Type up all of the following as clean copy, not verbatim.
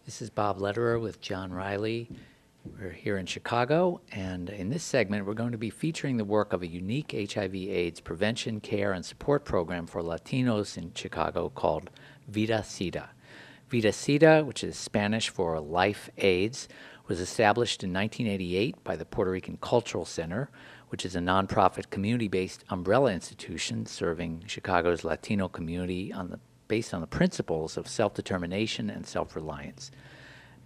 This is Bob Lederer with John Riley. We're here in Chicago, and in this segment, we're going to be featuring the work of a unique HIV/AIDS prevention, care, and support program for Latinos in Chicago called Vida Sida. Vida Sida, which is Spanish for Life AIDS, was established in 1988 by the Puerto Rican Cultural Center, which is a nonprofit community-based umbrella institution serving Chicago's Latino community based on the principles of self-determination and self-reliance.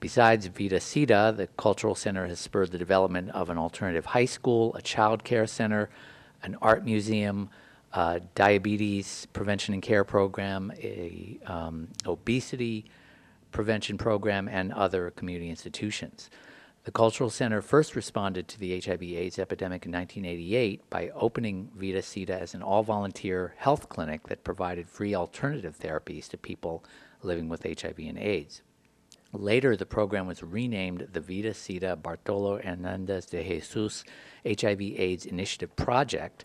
Besides Vida Sida, the Cultural Center has spurred the development of an alternative high school, a child care center, an art museum, a diabetes prevention and care program, a obesity prevention program, and other community institutions. The Cultural Center first responded to the HIV/AIDS epidemic in 1988 by opening Vida Sida as an all-volunteer health clinic that provided free alternative therapies to people living with HIV and AIDS. Later, the program was renamed the Vida Sida Bartolo Hernandez de Jesus HIV/AIDS Initiative Project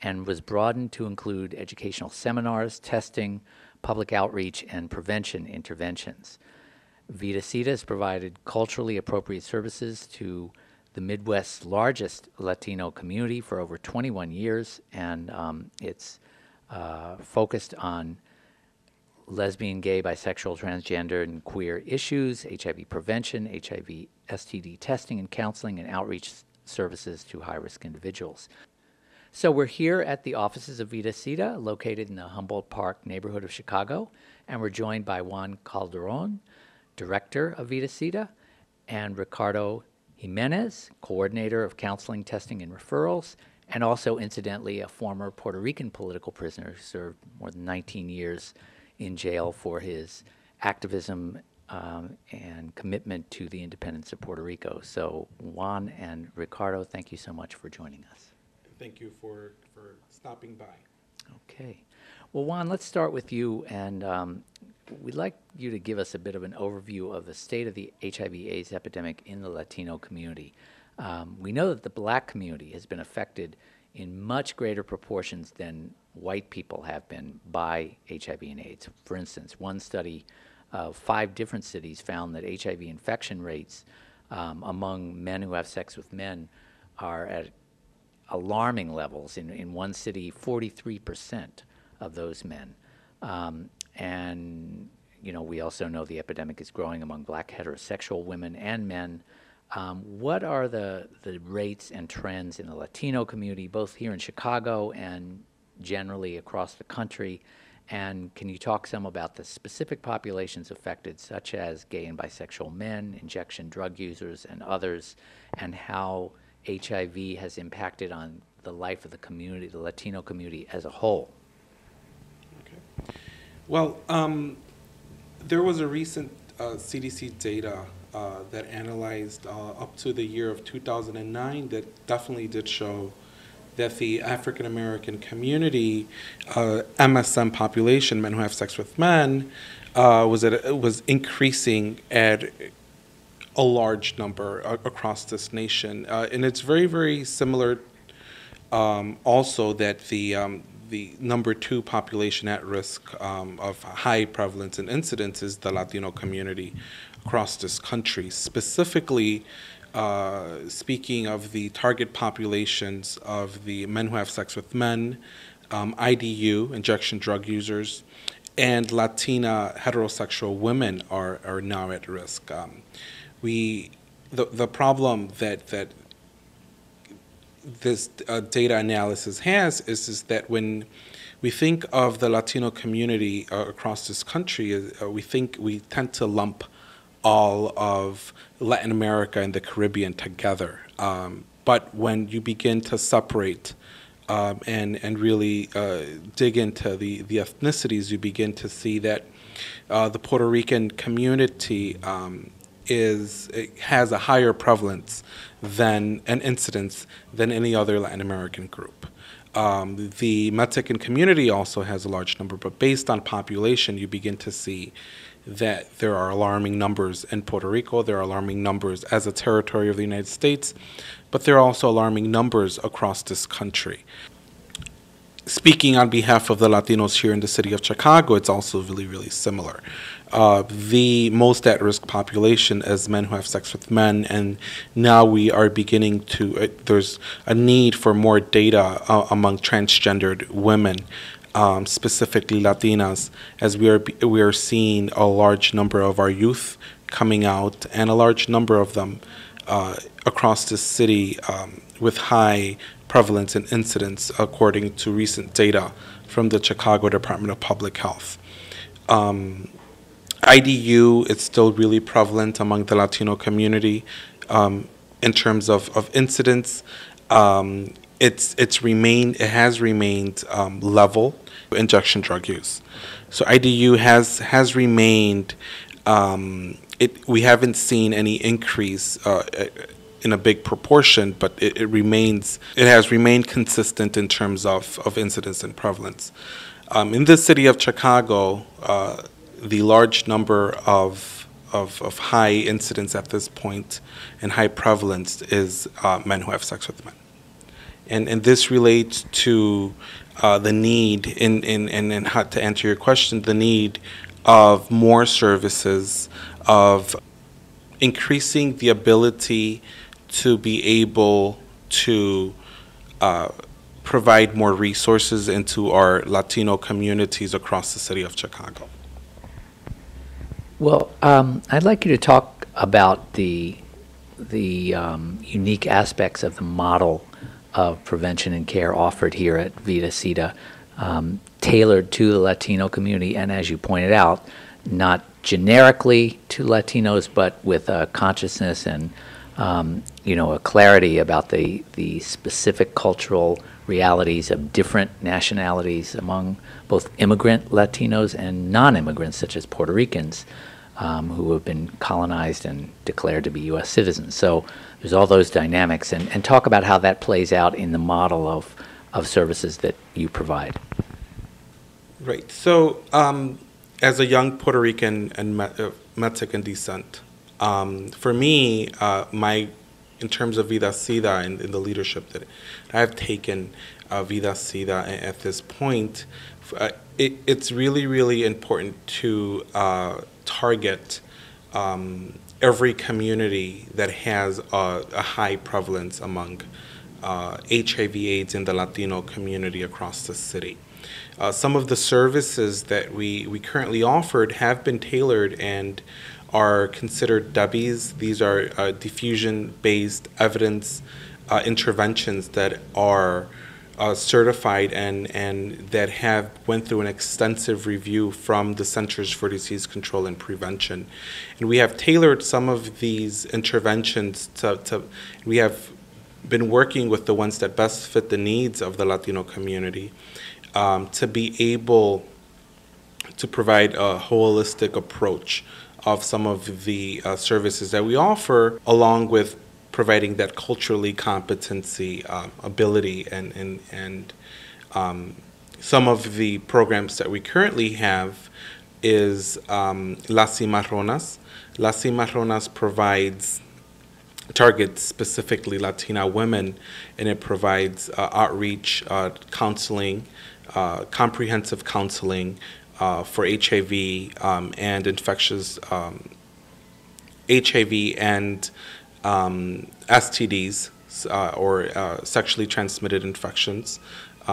and was broadened to include educational seminars, testing, public outreach, and prevention interventions. Vida Sida has provided culturally appropriate services to the Midwest's largest Latino community for over 21 years, and it's focused on lesbian, gay, bisexual, transgender, and queer issues, HIV prevention, HIV STD testing and counseling, and outreach services to high-risk individuals. So we're here at the offices of Vida Sida, located in the Humboldt Park neighborhood of Chicago, and we're joined by Juan Calderon, director of Vida Sida, and Ricardo Jimenez, coordinator of counseling, testing, and referrals, and also, incidentally, a former Puerto Rican political prisoner who served more than 19 years in jail for his activism and commitment to the independence of Puerto Rico. So Juan and Ricardo, thank you so much for joining us. Thank you for stopping by. Okay. Well, Juan, let's start with you, and we'd like you to give us a bit of an overview of the state of the HIV/AIDS epidemic in the Latino community. We know that the Black community has been affected in much greater proportions than white people have been by HIV and AIDS. For instance, one study of 5 different cities found that HIV infection rates among men who have sex with men are at alarming levels. In one city, 43% of those men. And you know, we also know the epidemic is growing among Black heterosexual women and men. What are the rates and trends in the Latino community, both here in Chicago and generally across the country? And can you talk some about the specific populations affected, such as gay and bisexual men, injection drug users, and others, and how HIV has impacted on the life of the community, the Latino community as a whole? Okay. Well, there was a recent CDC data that analyzed up to the year of 2009 that definitely did show that the African American community, MSM population, men who have sex with men, was increasing at a large number across this nation, and it's very, very similar. Also, that the number 2 population at risk of high prevalence and incidence is the Latino community across this country. Specifically, speaking of the target populations of the men who have sex with men, IDU, injection drug users, and Latina heterosexual women are now at risk. The problem that this data analysis has is that when we think of the Latino community across this country, we tend to lump all of Latin America and the Caribbean together. But when you begin to separate and really dig into the ethnicities, you begin to see that the Puerto Rican community has a higher prevalence than an incidence than any other Latin American group. The Mexican community also has a large number, but based on population, you begin to see that there are alarming numbers in Puerto Rico, there are alarming numbers as a territory of the United States, but there are also alarming numbers across this country. Speaking on behalf of the Latinos here in the city of Chicago, it's also really, really similar. The most at-risk population is men who have sex with men, and now we are beginning to, there's a need for more data among transgendered women, specifically Latinas, as we are seeing a large number of our youth coming out, and a large number of them across the city with high prevalence and incidence, according to recent data from the Chicago Department of Public Health. IDU is still really prevalent among the Latino community in terms of incidence. It has remained level. Injection drug use, so IDU has remained. We haven't seen any increase in a big proportion, but it has remained consistent in terms of incidence and prevalence. In the city of Chicago, the large number of high incidence at this point and high prevalence is men who have sex with men. And this relates to the need, and how to answer your question, the need of more services, of increasing the ability to be able to provide more resources into our Latino communities across the city of Chicago. Well, I'd like you to talk about the unique aspects of the model of prevention and care offered here at Vida Sidas, tailored to the Latino community, and as you pointed out, not generically to Latinos, but with a consciousness and a clarity about the specific cultural realities of different nationalities among both immigrant Latinos and non-immigrants, such as Puerto Ricans, who have been colonized and declared to be U.S. citizens. So there's all those dynamics, and talk about how that plays out in the model of services that you provide. Right. So as a young Puerto Rican and Mexican descent, for me, in terms of Vida Sidas and in the leadership that I've taken Vida Sidas at this point, it's really, really important to target every community that has a high prevalence among HIV/AIDS in the Latino community across the city. Some of the services that we currently offered have been tailored and are considered DEBIs. These are diffusion-based evidence interventions that are certified and that have went through an extensive review from the Centers for Disease Control and Prevention. And we have tailored some of these interventions we have been working with the ones that best fit the needs of the Latino community to be able to provide a holistic approach of some of the services that we offer, along with providing that culturally competency ability and some of the programs that we currently have is Las Cimarronas. Las Cimarronas targets specifically Latina women, and it provides outreach, counseling, comprehensive counseling for HIV and infectious HIV and STDs or sexually transmitted infections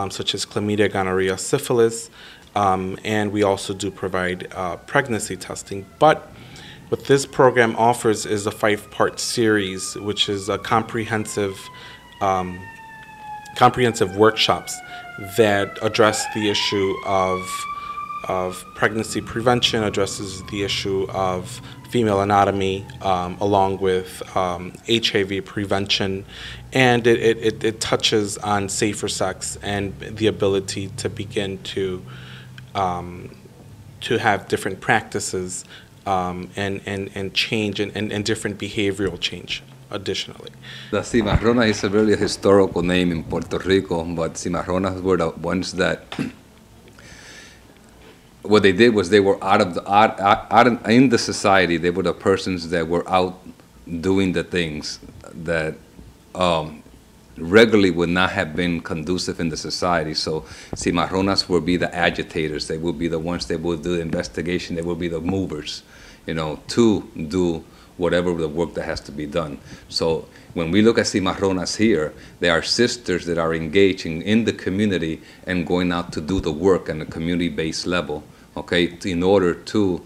such as chlamydia, gonorrhea, syphilis, and we also do provide pregnancy testing. But what this program offers is a 5-part series, which is a comprehensive workshops that address the issue of pregnancy prevention, addresses the issue of female anatomy, along with HIV prevention, and it touches on safer sex and the ability to begin to have different practices and change and different behavioral change additionally. The Cimarrona is a very historical name in Puerto Rico, but Cimarronas were the ones that what they did was they were in the society. They were the persons that were out doing the things that regularly would not have been conducive in the society. So cimarronas will be the agitators. They will be the ones that will do the investigation. They will be the movers, to do whatever the work that has to be done. So when we look at cimarronas here, they are sisters that are engaging in the community and going out to do the work on a community-based level, okay, in order to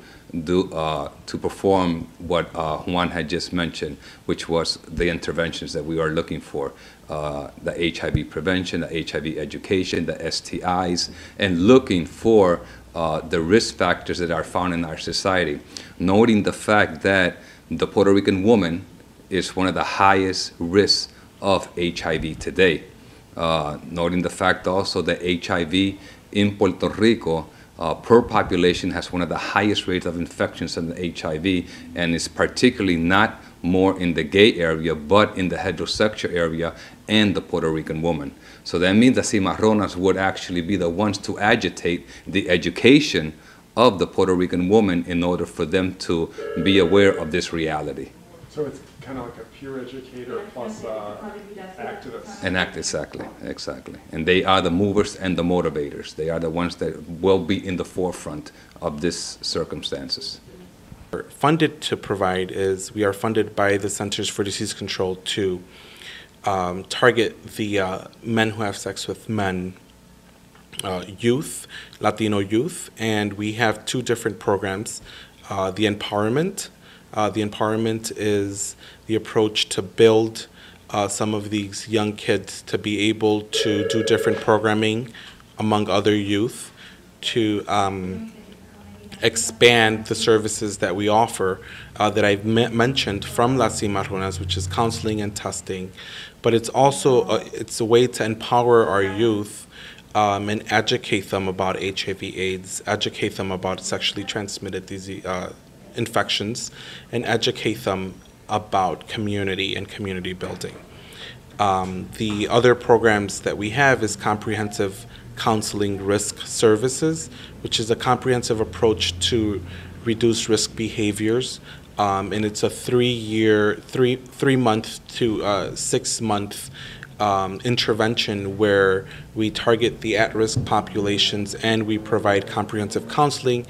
perform what Juan had just mentioned, which was the interventions that we are looking for, the HIV prevention, the HIV education, the STIs, and looking for the risk factors that are found in our society, noting the fact that the Puerto Rican woman is one of the highest risks of HIV today. Noting the fact also that HIV in Puerto Rico per population has one of the highest rates of infections of the HIV, and is particularly not more in the gay area, but in the heterosexual area and the Puerto Rican woman. So that means the cimarronas would actually be the ones to agitate the education of the Puerto Rican woman in order for them to be aware of this reality. So it's kind of like a peer educator plus activist. And act, exactly. And they are the movers and the motivators. They are the ones that will be in the forefront of these circumstances. Funded to provide is we are funded by the Centers for Disease Control to target the men who have sex with men, youth, Latino youth, and we have two different programs. The empowerment. The empowerment is the approach to build some of these young kids to be able to do different programming among other youth, to expand the services that we offer that I've mentioned from Las Cimarronas, which is counseling and testing. But it's also it's a way to empower our youth and educate them about HIV/AIDS, educate them about sexually transmitted disease, infections, and educate them about community and community building. The other programs that we have is comprehensive counseling risk services, which is a comprehensive approach to reduce risk behaviors, and it's a 3-month to 6-month intervention where we target the at-risk populations and we provide comprehensive counseling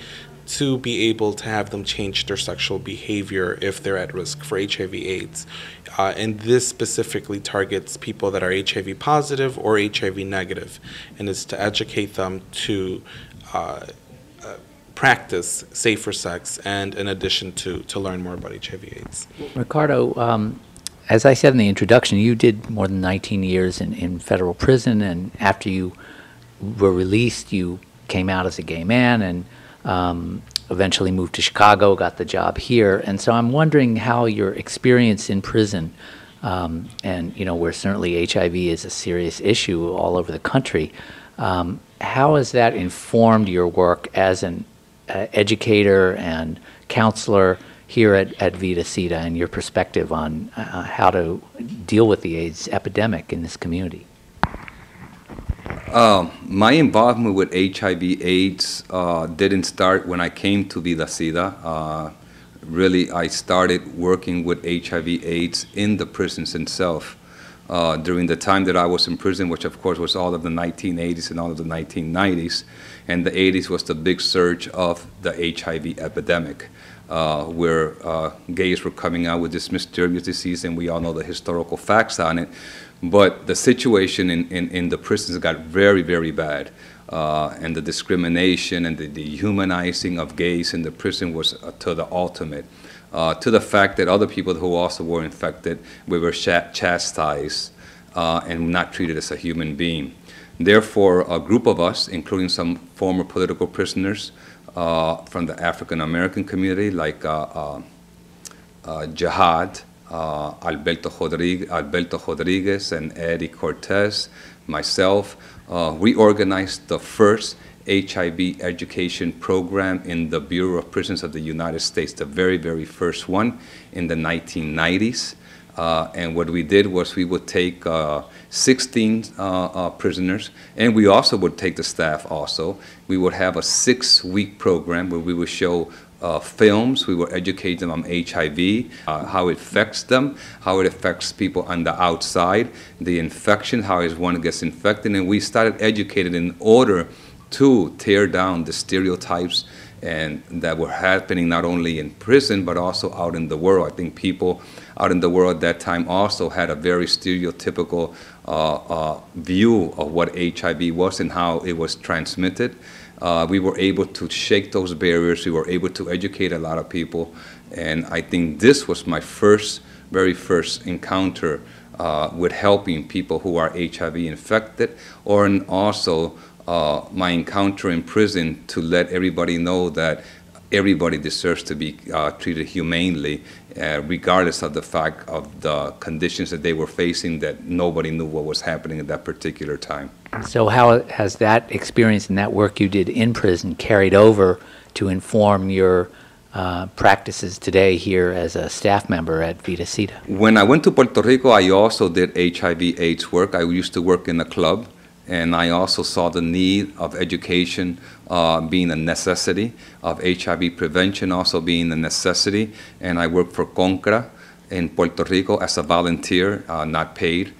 to be able to have them change their sexual behavior if they're at risk for HIV/AIDS. And this specifically targets people that are HIV positive or HIV negative, and is to educate them to practice safer sex, and in addition to learn more about HIV/AIDS. Ricardo, as I said in the introduction, you did more than 19 years in federal prison, and after you were released, you came out as a gay man and eventually moved to Chicago, got the job here. And so I'm wondering how your experience in prison, and where certainly HIV is a serious issue all over the country, how has that informed your work as an educator and counselor here at Vida Sidas, and your perspective on how to deal with the AIDS epidemic in this community? My involvement with HIV/AIDS didn't start when I came to Vida Sidas. Really, I started working with HIV/AIDS in the prisons itself. During the time that I was in prison, which of course was all of the 1980s and all of the 1990s, and the 80s was the big surge of the HIV epidemic, where gays were coming out with this mysterious disease, and we all know the historical facts on it. But the situation in the prisons got very, very bad, and the discrimination and the dehumanizing of gays in the prison was to the ultimate, to the fact that other people who also were infected, we were chastised and not treated as a human being. Therefore, a group of us, including some former political prisoners from the African American community, like Jihad, Alberto Rodriguez and Eddie Cortez, myself, we organized the first HIV education program in the Bureau of Prisons of the United States, the very, very first one in the 1990s. And what we did was we would take 16 prisoners, and we also would take the staff also. We would have a 6-week program where we would show films. We would educate them on HIV, how it affects them, how it affects people on the outside, the infection, how one gets infected. And we started educating in order to tear down the stereotypes and that were happening not only in prison but also out in the world. I think people out in the world at that time also had a very stereotypical view of what HIV was and how it was transmitted. We were able to shake those barriers. We were able to educate a lot of people, and I think this was my very first encounter with helping people who are HIV infected, or also my encounter in prison to let everybody know that everybody deserves to be treated humanely, regardless of the fact of the conditions that they were facing, that nobody knew what was happening at that particular time. So how has that experience and that work you did in prison carried over to inform your practices today here as a staff member at Vida Sidas? When I went to Puerto Rico, I also did HIV/AIDS work. I used to work in a club, and I also saw the need of education being a necessity, of HIV prevention also being a necessity, and I worked for CONCRA in Puerto Rico as a volunteer, not paid.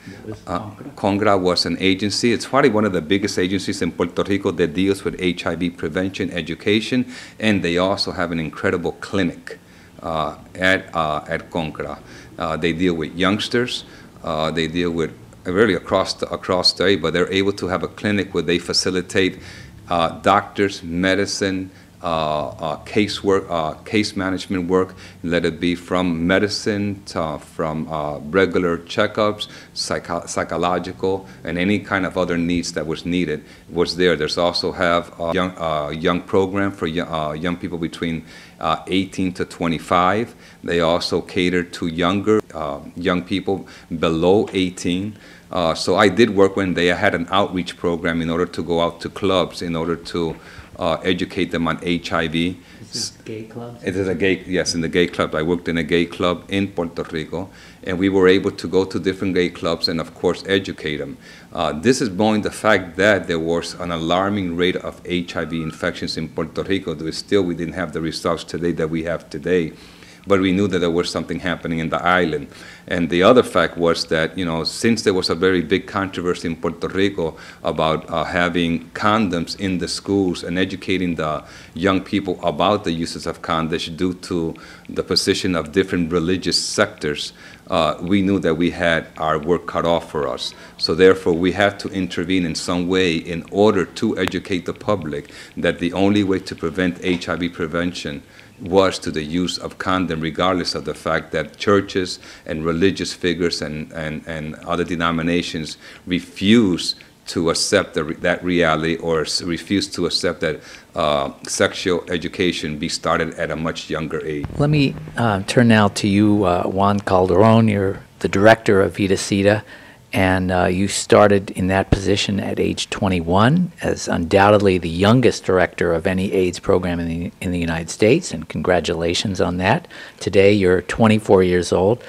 CONCRA was an agency. It's probably one of the biggest agencies in Puerto Rico that deals with HIV prevention education, and they also have an incredible clinic at CONCRA. They deal with youngsters. They deal with really across the area, but they're able to have a clinic where they facilitate doctors, medicine, case work, case management work, let it be from medicine to from regular checkups, psychological, and any kind of other needs that was needed was there. There's also have a young program for young people between 18 to 25. They also cater to younger young people below 18. So I did work when they had an outreach program in order to go out to clubs in order to educate them on HIV. Is this gay clubs? It is a gay, yes, in the gay club. I worked in a gay club in Puerto Rico, and we were able to go to different gay clubs and, of course, educate them. This is knowing the fact that there was an alarming rate of HIV infections in Puerto Rico. Still, we didn't have the results today that we have today, but we knew that there was something happening in the island. And the other fact was that, you know, since there was a very big controversy in Puerto Rico about having condoms in the schools and educating the young people about the uses of condoms due to the position of different religious sectors, we knew that we had our work cut off for us. So therefore, we had to intervene in some way in order to educate the public that the only way to prevent HIV prevention was to the use of condom, regardless of the fact that churches and religious figures and other denominations refuse to accept that reality, or refuse to accept that sexual education be started at a much younger age. Let me turn now to you, Juan Calderon. You're the director of Vida Sidas, and you started in that position at age 21 as undoubtedly the youngest director of any AIDS program in the United States, and congratulations on that. Today you're 24 years old.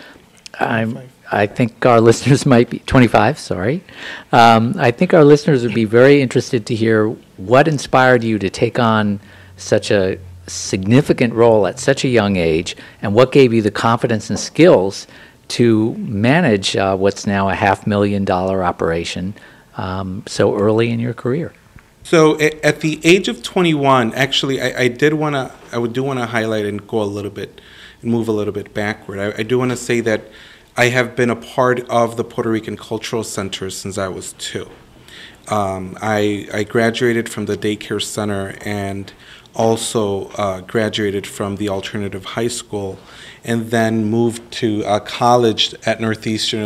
I think our listeners might be 25, sorry. I think our listeners would be very interested to hear what inspired you to take on such a significant role at such a young age, and what gave you the confidence and skills to manage what's now a $500,000 operation so early in your career. So at the age of 21, actually, I do want to highlight and go a little bit, and move a little bit backward. I do want to say that I have been a part of the Puerto Rican Cultural Center since I was 2. I graduated from the daycare center and also graduated from the alternative high school, and then moved to college at Northeastern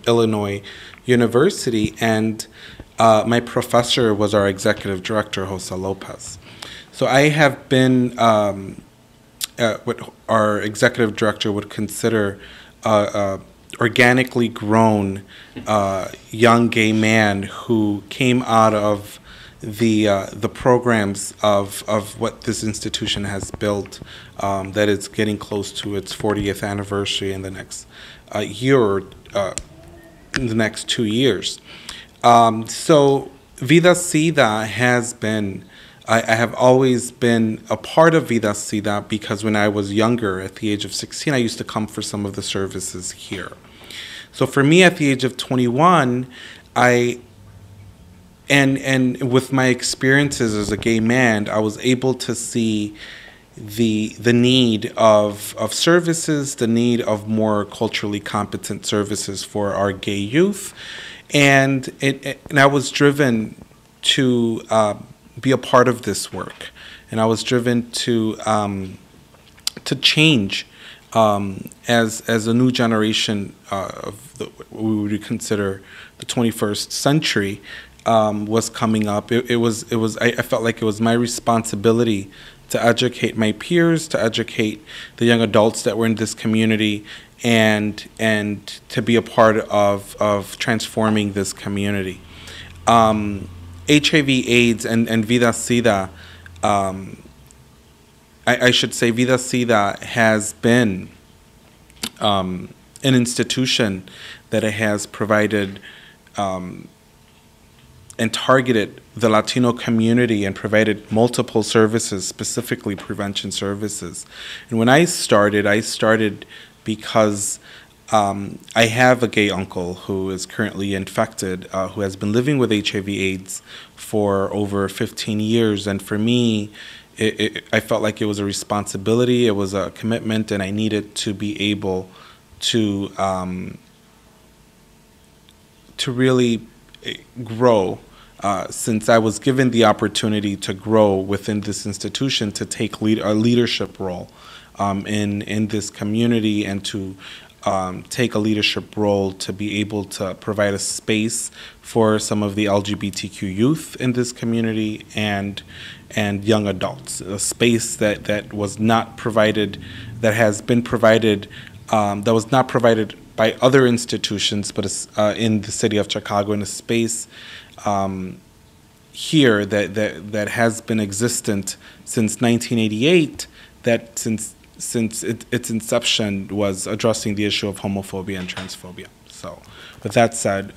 Illinois University, and my professor was our executive director, Jose Lopez. So I have been what our executive director would consider organically grown young gay man who came out of the programs of what this institution has built, that it's getting close to its 40th anniversary in the next year or in the next 2 years. So Vida Sida has been, I have always been a part of Vida Sida because when I was younger, at the age of 16, I used to come for some of the services here. So for me, at the age of 21, and with my experiences as a gay man, I was able to see the need of services, the need of more culturally competent services for our gay youth, and I was driven to be a part of this work, and I was driven to change as a new generation of what we would consider the 21st century was coming up. I felt like it was my responsibility to educate my peers, to educate the young adults that were in this community, and to be a part of transforming this community. HIV/AIDS and Vida Sida, I should say Vida Sida has been an institution that has provided and targeted the Latino community and provided multiple services, specifically prevention services. And when I started because I have a gay uncle who is currently infected, who has been living with HIV/AIDS for over 15 years. And for me, I felt like it was a responsibility, it was a commitment, and I needed to be able to really grow, since I was given the opportunity to grow within this institution, to take a leadership role in this community, and to take a leadership role to be able to provide a space for some of the LGBTQ youth in this community and young adults, a space that was not provided, that has been provided, that was not provided by other institutions, but in the city of Chicago, in a space here that has been existent since 1988, that since its inception was addressing the issue of homophobia and transphobia. So, with that said,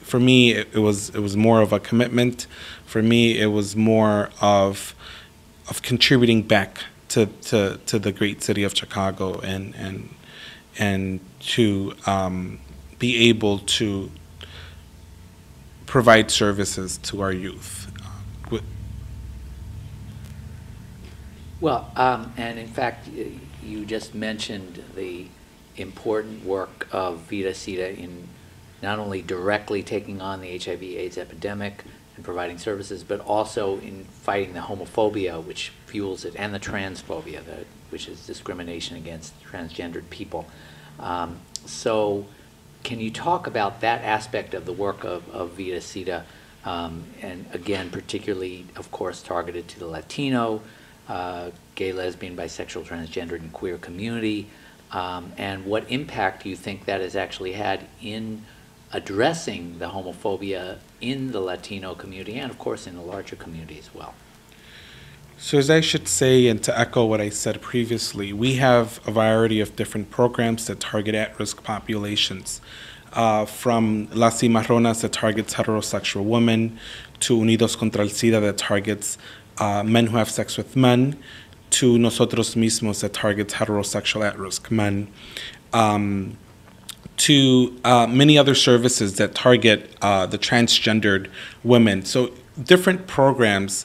for me it was more of a commitment. For me, it was more of contributing back to the great city of Chicago and to be able to provide services to our youth. Well, and in fact, you just mentioned the important work of Vida Sida in not only directly taking on the HIV/AIDS epidemic and providing services, but also in fighting the homophobia which fuels it, and the transphobia, which is discrimination against transgendered people. So can you talk about that aspect of the work of Vida Sida, and again, particularly, of course, targeted to the Latino, gay, lesbian, bisexual, transgendered, and queer community, and what impact do you think that has actually had in addressing the homophobia in the Latino community, and of course in the larger community as well? So as I should say, and to echo what I said previously, we have a variety of different programs that target at-risk populations, from Las Cimarronas that targets heterosexual women, to Unidos contra el Sida that targets men who have sex with men, to Nosotros Mismos that targets heterosexual at-risk men, to many other services that target the transgendered women. So different programs,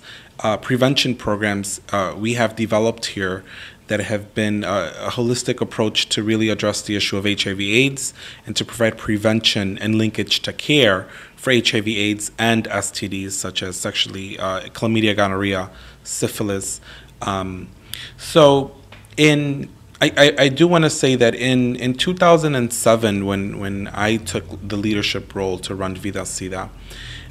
prevention programs we have developed here that have been a holistic approach to really address the issue of HIV/AIDS and to provide prevention and linkage to care for HIV/AIDS and STDs such as sexually chlamydia, gonorrhea, syphilis. So I do want to say that in 2007, when I took the leadership role to run Vida Sida,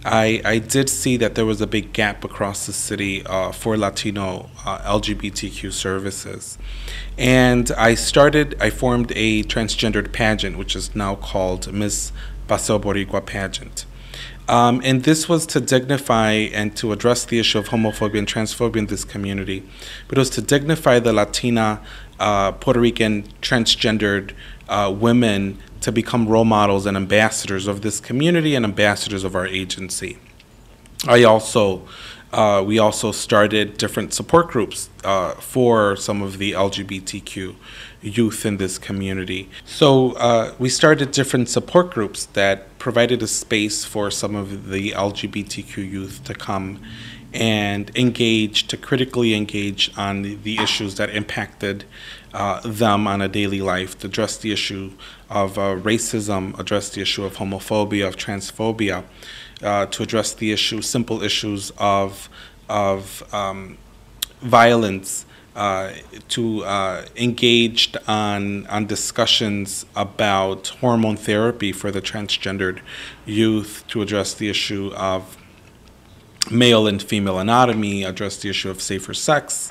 I did see that there was a big gap across the city for Latino LGBTQ services. And I formed a transgendered pageant, which is now called Miss Paseo Boricua Pageant. And this was to dignify and to address the issue of homophobia and transphobia in this community. But it was to dignify the Latina, Puerto Rican, transgendered women to become role models and ambassadors of this community and ambassadors of our agency. We also started different support groups for some of the LGBTQ youth in this community. So we started different support groups that provided a space for some of the LGBTQ youth to come and engage, to critically engage on the issues that impacted them on a daily life, to address the issue of racism, address the issue of homophobia, of transphobia, to address the simple issues of violence, to engage on discussions about hormone therapy for the transgendered youth, to address the issue of male and female anatomy, address the issue of safer sex.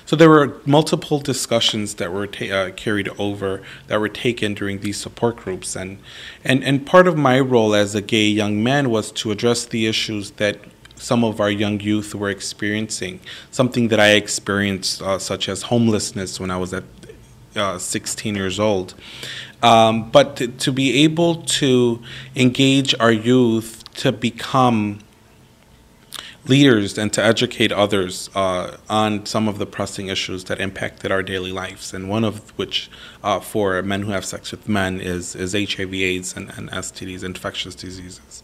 So there were multiple discussions that were carried over, that were taken during these support groups. And part of my role as a gay young man was to address the issues that some of our young youth were experiencing, something that I experienced, such as homelessness when I was at 16 years old. But to be able to engage our youth to become leaders and to educate others on some of the pressing issues that impacted our daily lives, and one of which for men who have sex with men is HIV/AIDS and STDs, infectious diseases.